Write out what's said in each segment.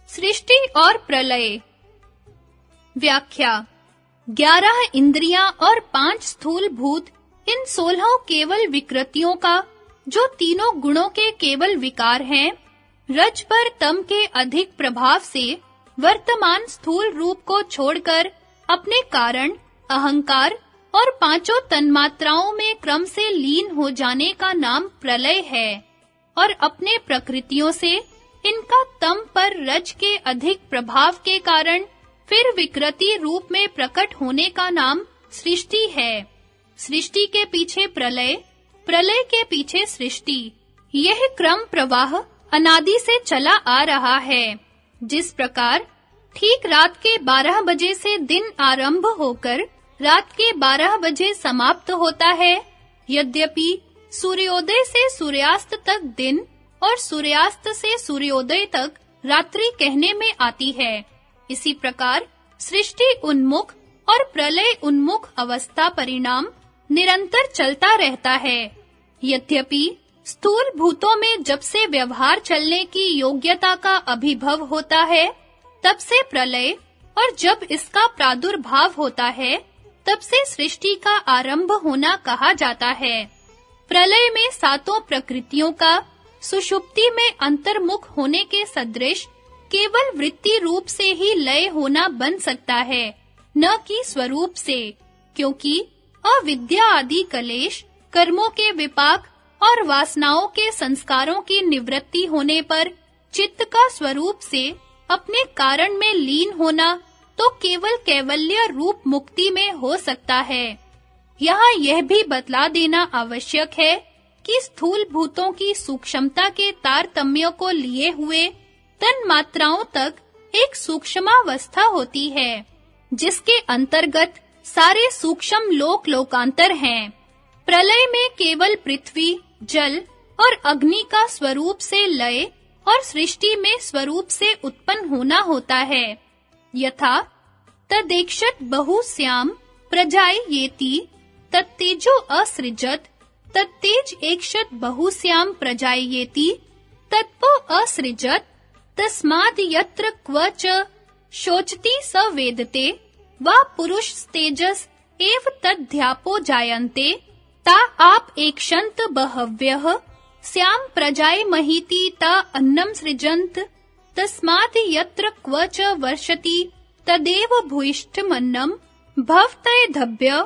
सृष्टि और प्रलय। व्याख्या। 11 इंद्रियां और 5 स्थूल भूत, इन 16 केवल विकृतियों का, जो तीनों गुणों के केवल विकार हैं, रज पर तम के अधिक प्रभाव से वर्तमान स्थूल रूप को छोड़कर अपने कारण, अहंकार और पांचों तन्मात्राओं में क्रम से लीन हो जाने का नाम प्रलय है, और अपने प्रकृतियों से इनका तम पर रज के अधिक प्रभाव के कारण फिर विकृति रूप में प्रकट होने का नाम सृष्टि है। सृष्टि के पीछे प्रलय, प्रलय के पीछे सृष्टि, यह क्रम प्रवाह अनादि से चला आ रहा है। जिस प्रकार ठीक रात के 12 बजे से दिन आरंभ होकर रात के 12 बजे समाप्त होता है, यद्यपि सूर्योदय से सूर्यास्त तक दिन और सूर्यास्त से सूर्योदय तक रात्रि कहने में आती है, इसी प्रकार सृष्टि उन्मुख और प्रलय उन्मुख अवस्था परिणाम निरंतर चलता रहता है। यद्यपि स्थूल भूतों में जब से व्यवहार चलने की योग्यता का अभिभव होता है, तब से प्रलय, और जब इसका प्रादुर्भाव होता है, तब से सृष्टि का आरंभ होना कहा जाता है। प्रलय में सातों प्रकृतियों का सुषुप्ति में अंतर्मुख होने के सदृश केवल वृत्ति रूप से ही लय होना बन सकता है, न कि स्वरूप से, क्योंकि अविद्या आदि कलेश, कर्मों के विपाक और वासनाओं के संस्कारों की निवृत्ति होने पर चित्त का स्वरूप से अपने कारण में लीन होना तो केवल कैवल्य रूप मुक्ति में हो सकता है। यहाँ यह भी बतला देना आवश्यक है कि स्थूल भूतों की सूक्ष्मता के तारतम्य को लिए हुए तन्मात्राओं तक एक सूक्ष्मावस्था होती है, जिसके अंतर्गत सारे सूक्ष्म लोक लोकांतर हैं। प्रलय में केवल पृथ्वी, जल और अग्नि का स्वरूप से लय और सृष्टि में स्वरूप से उत्पन्न होना होता है। यथा तदेक्षत बहुश्याम प्रजायेति तत्तेजो असृजत, तत्तेज एकशत बहुश्याम प्रजायेति तत्पो असृजत, तस्माद् यत्र क्वच शोचति स वेदते वा पुरुष तेजस एव तद्ध्यापो जायन्ते ता आप एकशंत बहव्यः श्याम प्रजाय महीति ता अन्नम सृजन्त, तस्माद् यत्र क्वच वर्षति तदेव भूयिष्ठमन्नम भवतये धभ्य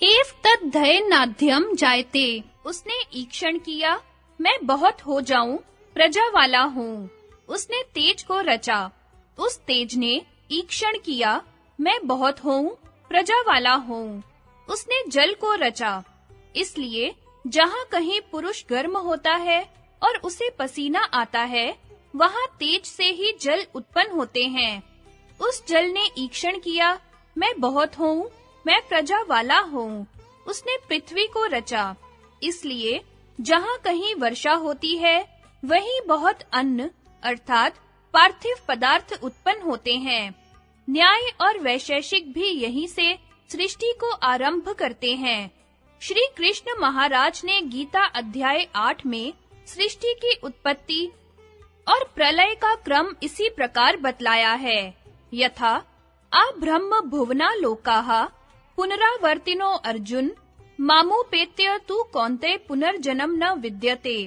एव तद्धयनाद्यम जायते। उसने ईक्षण किया, मैं बहुत हो जाऊं, प्रजा वाला हूँ। उसने तेज को रचा, उस तेज ने ईक्षण किया, मैं बहुत हूँ, प्रजा वाला हूँ। उसने जल को रचा, इसलिए जहाँ कहीं पुरुष गर्म होता है और उसे पसीना आता है, वहाँ तेज से ही जल उत्पन्न होते हैं। उस जल ने ईक्षण किया, मैं बहुत हूँ, मैं प्रजा वाला हूँ। उसने पृथ्वी को रचा, इसलिए जहाँ कहीं वर्षा होती है, वहीं बहुत अन्न अर्थात पार्थिव पदार्थ उत्पन्न होते हैं। न्याय और वैशेषिक भी यहीं से सृष्टि को आरंभ करते हैं। श्री कृष्ण महाराज ने गीता अध्याय 8 में सृष्टि की उत्पत्ति और प्रलय का क्रम इसी प्रकार बतलाया है। यथा आ ब्रह्म भुवना लोकाः पुनरावर्तिनो अर्जुन मामुपेत्य तु कौन्तेय पुनर्जन्म न विद्यते।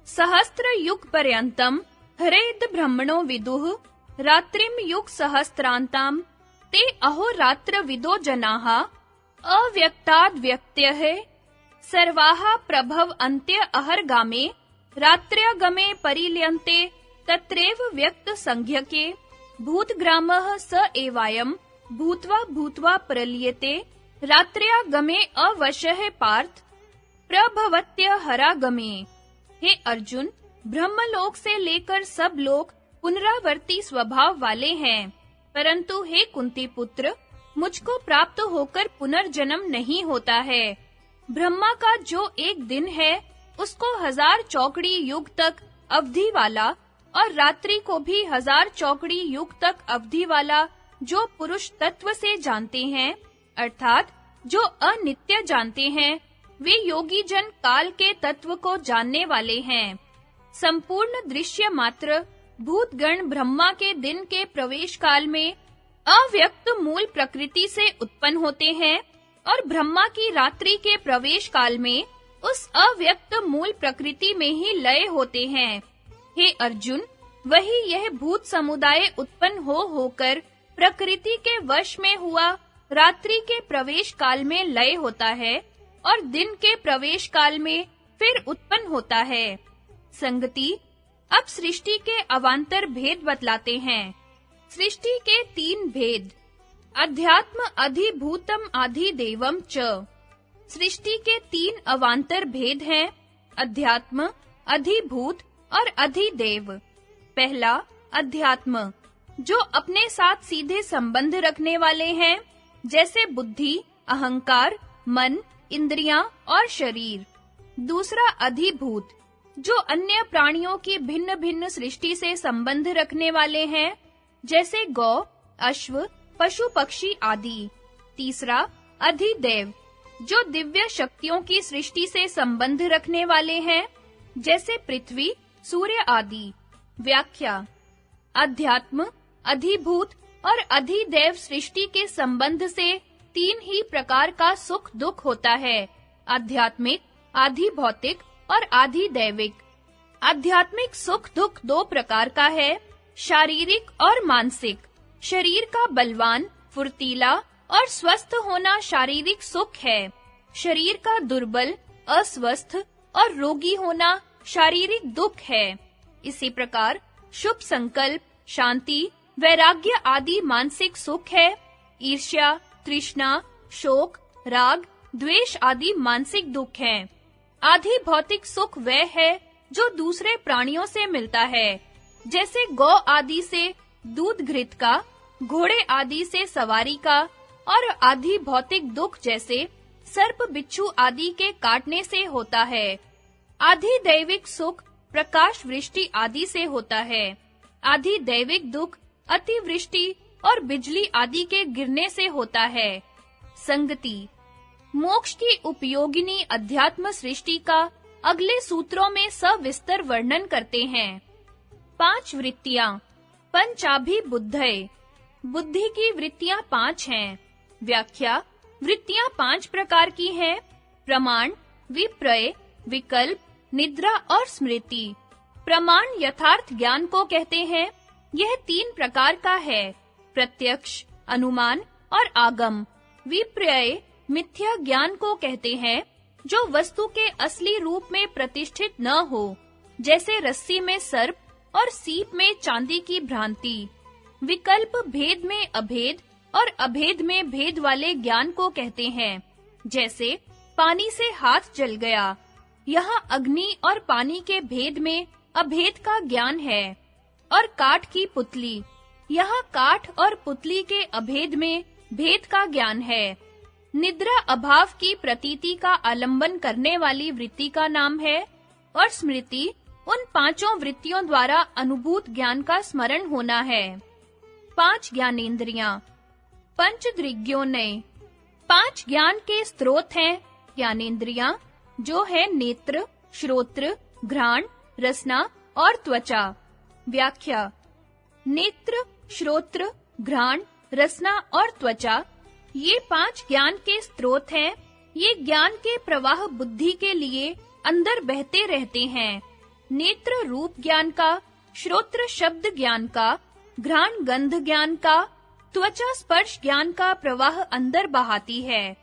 सहस्त्र युग पर्यंतम हरेद ब्रह्मणो विदुः रात्रिम युग सहस्त्रांताम ते अहोरात्र विदो जनाः अव्यक्ताद् व्यक्त्यः सर्वाः प्रभव अन्त्य अहर्गामे रात्र्यगमे परिल्यन्ते तत्रैव व्यक्त संज्ञके भूतग्रामः स एवायम् भूत्वा भूत्वा प्रलीयते रात्र्यागमे अवशः पार्थ प्रभवत्य हरागमे। हे अर्जुन, ब्रह्मलोक से लेकर सब लोग पुनरावर्ती स्वभाव वाले हैं, परंतु हे कुंती पुत्र, मुझको प्राप्त होकर पुनर्जन्म नहीं होता है। ब्रह्मा का जो एक दिन है, उसको 1000 चौकड़ी युग तक अवधि वाला और रात्रि को भी 1000 चौकड़ी युग तक अवधि वाला जो पुरुष तत्व से जानते हैं, अर्थात जो अनित्य जानते हैं, वे योगी जन काल के तत्व को जानने वाले हैं। संपूर्ण दृश्य मात्र भूतगण ब्रह्मा के दिन के प्रवेश काल में अव्यक्त मूल प्रकृति से उत्पन्न होते हैं और ब्रह्मा की रात्रि के प्रवेश काल में उस अव्यक्त मूल प्रकृति में ही लय होते हैं। हे अर्जुन, वही यह भूत समुदाय उत्पन्न होकर प्रकृति के वश में हुआ रात्रि के प्रवेश काल में लय होता है और दिन के प्रवेश काल में फिर उत्पन्न होता है। संगति, अब सृष्टि के अवान्तर भेद बतलाते हैं। सृष्टि के 3 भेद। अध्यात्म अधिभूतम आधिदेवम च। सृष्टि के 3 अवान्तर भेद हैं, अध्यात्म, अधिभूत और अधिदेव। पहला, अध्यात्म, जो अपने साथ सीधे संबंध रखने वाले हैं, जैसे बुद्धि, अहंकार, मन, इंद्रियां और शरीर। दूसरा, अधिभूत, जो अन्य प्राणियों की भिन्न-भिन्न सृष्टि से संबंध रखने वाले हैं, जैसे गौ, अश्व, पशु पक्षी आदि। तीसरा, अधिदेव, जो दिव्य शक्तियों की सृष्टि से संबंध रखने वाले हैं, जैसे पृथ्वी, सूर्य आदि। व्याख्या: अध्यात्म, अधिभूत और अधिदेव सृष्टि के संबंध से 3 ही प्रकार का सुख दुख होता है, आध्यात्मिक, आधिभौतिक और आधिदैविक। आध्यात्मिक सुख दुख 2 प्रकार का है, शारीरिक और मानसिक। शरीर का बलवान, फुर्तीला और स्वस्थ होना शारीरिक सुख है। शरीर का दुर्बल, अस्वस्थ और रोगी होना शारीरिक दुख है। इसी प्रकार शुभ संकल्प, शांति, वैराग्य आदि मानसिक सुख है। ईर्ष्या, तृष्णा, शोक, राग, द्वेष आदि मानसिक दुख हैं। आधि भौतिक सुख वह है जो दूसरे प्राणियों से मिलता है, जैसे गौ आदि से दूध घृत का, घोड़े आदि से सवारी का, और आधि भौतिक दुख जैसे सर्प बिच्छू आदि के काटने से होता है। आधि दैविक सुख प्रकाश वृष्टि आदि से होता है। आधि दैविक दुख अतिवृष्टि और बिजली आदि के गिरने से होता है। संगति: मोक्ष की उपयोगिनी अध्यात्म सृष्टि का अगले सूत्रों में सविस्तर वर्णन करते हैं। 5 वृत्तियां। पंचाभिबुद्धय, बुद्धि की वृत्तियां 5 हैं। व्याख्या: वृत्तियां 5 प्रकार की हैं, प्रमाण, विप्रय, विकल्प, निद्रा और स्मृति। प्रमाण यथार्थ ज्ञान को कहते हैं। यह 3 प्रकार का है, प्रत्यक्ष, अनुमान और आगम। विपर्य मिथ्या ज्ञान को कहते हैं, जो वस्तु के असली रूप में प्रतिष्ठित न हो, जैसे रस्सी में सर्प और सीप में चांदी की भ्रांति। विकल्प भेद में अभेद और अभेद में भेद वाले ज्ञान को कहते हैं, जैसे पानी से हाथ जल गया। यहाँ अग्नि और पानी के भेद में अभेद का ज्ञान है। और काठ की पुतली, यहाँ काठ और पुतली के अभेद में भेद का ज्ञान है। निद्रा अभाव की प्रतीति का आलंबन करने वाली वृत्ति का नाम है। और स्मृति उन 5 वृत्तियों द्वारा अनुभूत ज्ञान का स्मरण होना है। 5 ज्ञानेंद्रियां। पंचदृग्योनय, 5 ज्ञान के स्रोत हैं ज्ञानेंद्रियां, जो है नेत्र, श्रोत्र, घ्राण, रसना और त्वचा। व्याख्या: नेत्र, श्रोत्र, घ्राण, रसना और त्वचा, ये 5 ज्ञान के स्रोत हैं। ये ज्ञान के प्रवाह बुद्धि के लिए अंदर बहते रहते हैं। नेत्र रूप ज्ञान का, श्रोत्र शब्द ज्ञान का, घ्राण गंध ज्ञान का, त्वचा स्पर्श ज्ञान का प्रवाह अंदर बहाती है।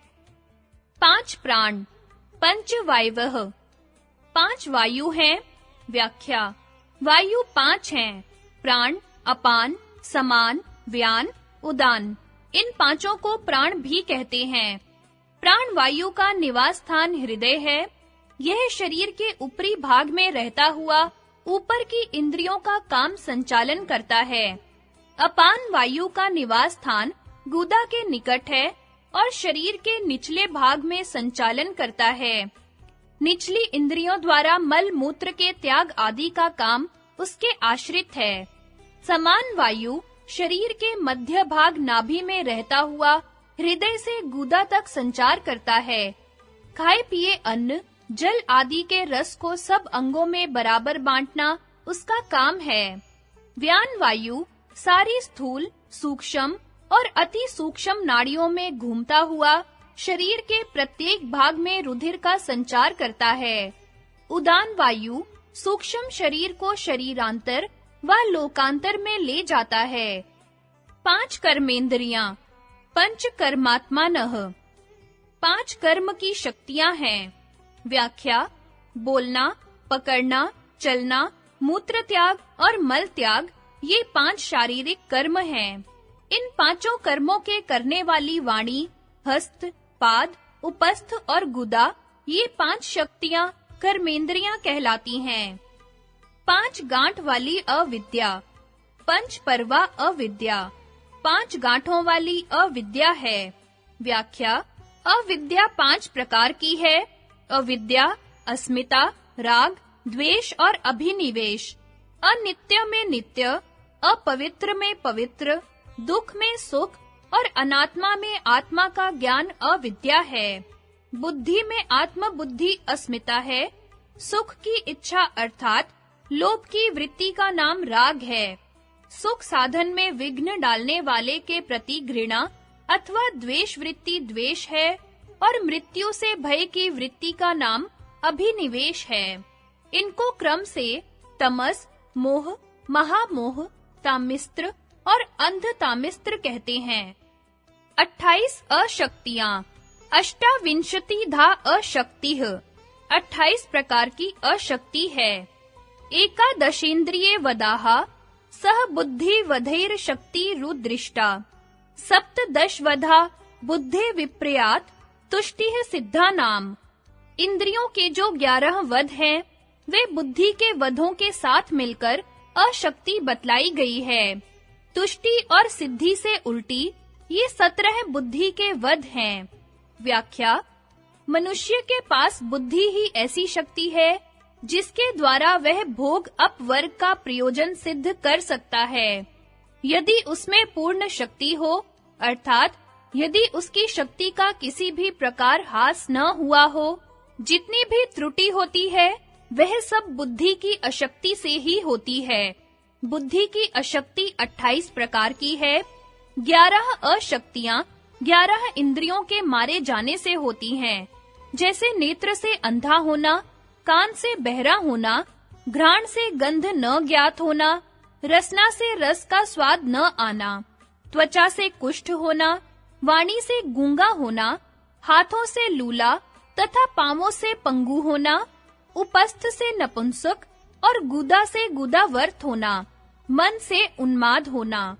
5 प्राण। पंच वायवः, 5 वायु हैं। व्याख्या: वायु 5 हैं, प्राण, अपान, समान, व्यान, उदान। इन 5 को प्राण भी कहते हैं। प्राण वायु का निवास स्थान हृदय है। यह शरीर के ऊपरी भाग में रहता हुआ ऊपर की इंद्रियों का काम संचालन करता है। अपान वायु का निवास स्थान गुदा के निकट है और शरीर के निचले भाग में संचालन करता है। निचली इंद्रियों द्वारा मल मूत्र के त्याग आदि का काम उसके आश्रित है। समान वायु शरीर के मध्य भाग नाभि में रहता हुआ हृदय से गुदा तक संचार करता है। खाए पिए अन्न, जल आदि के रस को सब अंगों में बराबर बांटना उसका काम है। व्यान वायु सारी स्थूल, सूक्ष्म और अति सूक्ष्म नाड़ियों में घूमता हुआ शरीर के प्रत्येक भाग में रुधिर का संचार करता है। उदान वायु सूक्ष्म शरीर को शरीरांतर व लोकांतर में ले जाता है। 5 कर्मेंद्रियां, पंच कर्मात्मानः, 5 कर्म की शक्तियां हैं। व्याख्या: बोलना, पकड़ना, चलना, मूत्र त्याग और मल त्याग, ये 5 शारीरिक कर्म हैं। इन 5 कर्मों के करने वाली वाणी, हस्त, पाद, उपस्थ और गुदा, ये 5 शक्तियां कर्मेंद्रियां कहलाती हैं। 5 गांठ वाली अविद्या, पंच पर्वा अविद्या, 5 गांठों वाली अविद्या है। व्याख्या: अविद्या 5 प्रकार की है। अविद्या अस्मिता, राग, द्वेष और अभिनिवेश। अनित्य में नित्य, अपवित्र में पवित्र, दुख में सुख और अनात्मा में आत्मा का ज्ञान अविद्या है। बुद्धि में आत्म बुद्धि अस्मिता है। सुख की इच्छा अर्थात लोभ की वृत्ति का नाम राग है। सुख साधन में विघ्न डालने वाले के प्रति घृणा अथवा द्वेष वृत्ति द्वेष है और मृत्यु से भय की वृत्ति का नाम अभिनिवेश है। इनको क्रम से तमस, मोह, महामोह, तामिस्त्र और अंधतामिस्त्र कहते हैं। 28 अशक्तियां, अष्टाविंशतिधा अशक्तिः, 28 प्रकार की अशक्ति है। एकादशेन्द्रिये वदाः सह बुद्धि वधैर शक्ति रुदृष्टा, सप्तदश वधा बुद्धे विप्रयात तुष्टिः सिद्धा नाम। इंद्रियों के जो 11 वध हैं, वे बुद्धि के वधों के साथ मिलकर अशक्ति बतलाई गई है। तुष्टि और सिद्धि से उल्टी ये 17 बुद्धि के वध हैं। व्याख्या: मनुष्य के पास बुद्धि ही ऐसी शक्ति है जिसके द्वारा वह भोग अपवर्ग का प्रयोजन सिद्ध कर सकता है। यदि उसमें पूर्ण शक्ति हो, अर्थात यदि उसकी शक्ति का किसी भी प्रकार हास न हुआ हो, जितनी भी त्रुटि होती है, वह सब बुद्धि की अशक्ति से ही होती है। बुद्धि की अशक्ति 28 प्रकार की है। 11 अशक्तियां 11 इंद्रियों के मारे जाने से होती हैं, जैसे नेत्र से अंधा होना, कान से बहरा होना, घ्राण से गंध न ज्ञात होना, रसना से रस का स्वाद न आना, त्वचा से कुष्ठ होना, वाणी से गूंगा होना, हाथों से लूला तथा पांवों से पंगु होना, उपस्थ से नपुंसक और गुदा से गुदावर्त होना, मन से उन्माद होना।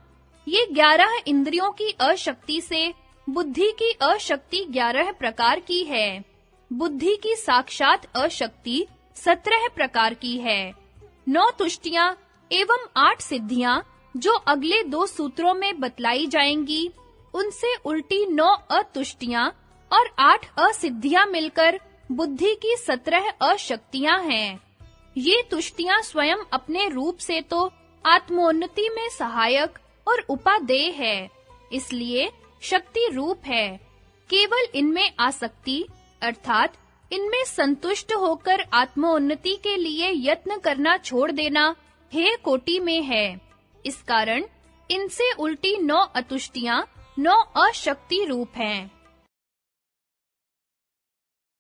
ये 11 इंद्रियों की अशक्ति से बुद्धि की अशक्ति 11 प्रकार की है। बुद्धि की साक्षात अशक्ति 17 प्रकार की है। 9 तुष्टियां एवं 8 सिद्धियां जो अगले 2 सूत्रों में बतलाई जाएंगी, उनसे उल्टी 9 अतुष्टियां और 8 असिद्धियां मिलकर बुद्धि की 17 अशक्तियां हैं। ये तुष्टियां स्वयं अपने रूप से तो आत्मोन्नति में सहायक और उपादेय है, इसलिए शक्ति रूप है। केवल इनमें आसक्ति अर्थात इनमें संतुष्ट होकर आत्मोन्नति के लिए यत्न करना छोड़ देना हे कोटि में है। इस कारण इनसे उल्टी 9 अतुष्टियां 9 अशक्ति रूप हैं।